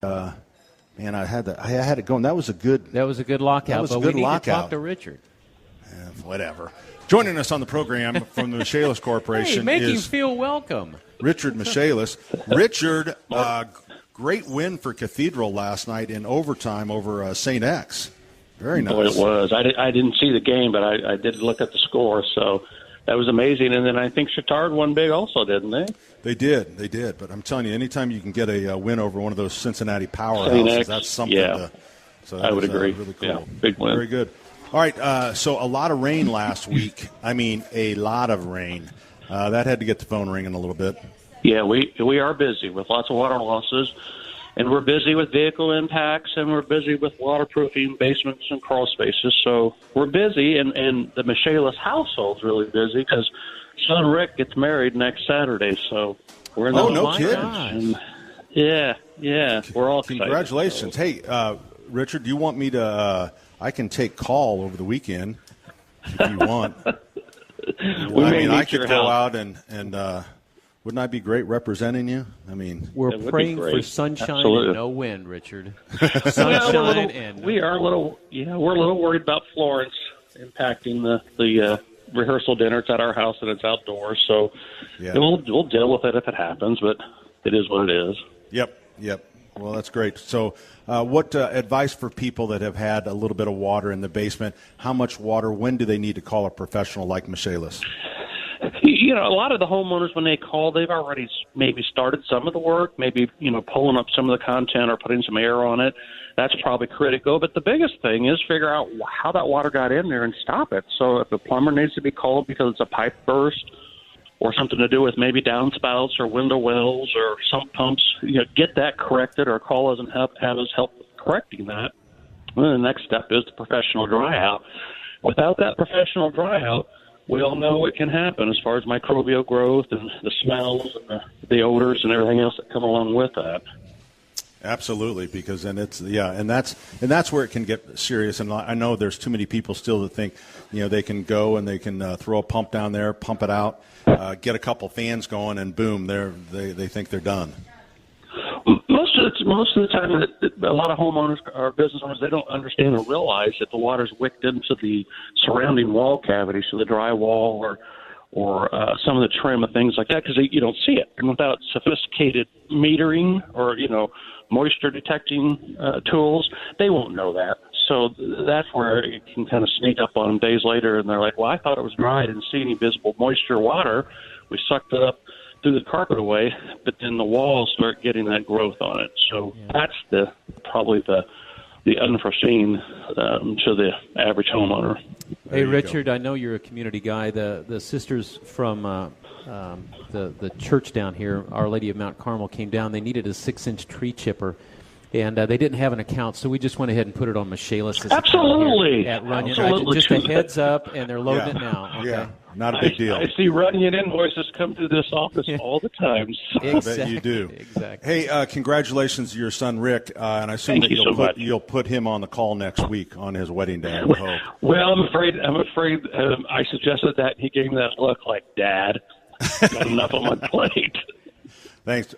Man, I had it going. That was a good lockout. But we need to talk to Richard. Whatever. Joining us on the program from the Michaelis Corporation make him feel welcome. Richard Michaelis. Richard, great win for Cathedral last night in overtime over St. X. Very nice. Boy, it was. I didn't see the game, but I did look at the score, so that was amazing. And then I think Chittard won big also, didn't they? They did. But I'm telling you, anytime you can get a win over one of those Cincinnati powerhouses, that's something. Yeah. So I would agree. Really cool. Yeah, big win. Very good. All right, so a lot of rain last week. I mean, a lot of rain. That had to get the phone ringing a little bit. Yeah, we are busy with lots of water losses, and we're busy with vehicle impacts, and we're busy with waterproofing basements and crawl spaces. So we're busy, and the Michaelis household's really busy because son Rick gets married next Saturday. So we're in the no kidding. Yeah, we're all excited. Congratulations. Hey, Richard, do you want me to I can take call over the weekend if you want. I could go out and wouldn't I be great representing you? I mean, we're praying for sunshine and no wind, Richard. We're a little worried about Florence impacting the rehearsal dinner. It's at our house and it's outdoors, so we'll deal with it if it happens. But it is what it is. Yep. Well, that's great. So what advice for people that have had a little bit of water in the basement? How much water? When do they need to call a professional like Michaelis? A lot of the homeowners, when they call, they've already maybe started some of the work, maybe, pulling up some of the content or putting some air on it. That's probably critical. But the biggest thing is figure out how that water got in there and stop it. So if the plumber needs to be called because it's a pipe burst or something to do with maybe downspouts or window wells or sump pumps, get that corrected or call us and have us help with correcting that. And then the next step is the professional dry out. Without that professional dry out, we all know what can happen as far as microbial growth and the smells and the odors and everything else that come along with that. Absolutely, because then and that's where it can get serious. And I know there's too many people still that think, they can go and they can throw a pump down there, pump it out, get a couple fans going, and boom, they think they're done. Most of the time, a lot of homeowners or business owners, they don't understand or realize that the water's wicked into the surrounding wall cavity, so the drywall or some of the trim and things like that, because you don't see it. And without sophisticated metering or moisture detecting tools, they won't know that. So that's where it can kind of sneak up on them days later, and they're like, "Well, I thought it was dry. I didn't see any visible moisture, water. We sucked it up, threw the carpet away, but then the walls start getting that growth on it." So that's probably the unforeseen to the average homeowner. Hey, Richard, I know you're a community guy. The sisters from the church down here, Our Lady of Mount Carmel, came down. They needed a 6-inch tree chipper, and they didn't have an account, so we just went ahead and put it on Michaelis' Absolutely. at Runyon. Absolutely. Just a heads up, and they're loading it now. Okay? Yeah, not a big deal. I see Runyon invoices come through this office all the time. I bet you do. Exactly. Hey, congratulations to your son, Rick, and I assume you'll put him on the call next week on his wedding day, I would hope. Well, I'm afraid I suggested that. He gave me that look like, Dad, got enough on my plate. Thanks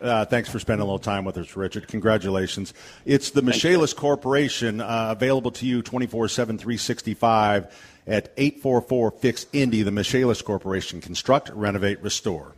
for spending a little time with us, Richard. Congratulations. It's the Michaelis Corporation, available to you 24/7, 365 at 844-FIX-INDY, the Michaelis Corporation. Construct, renovate, restore.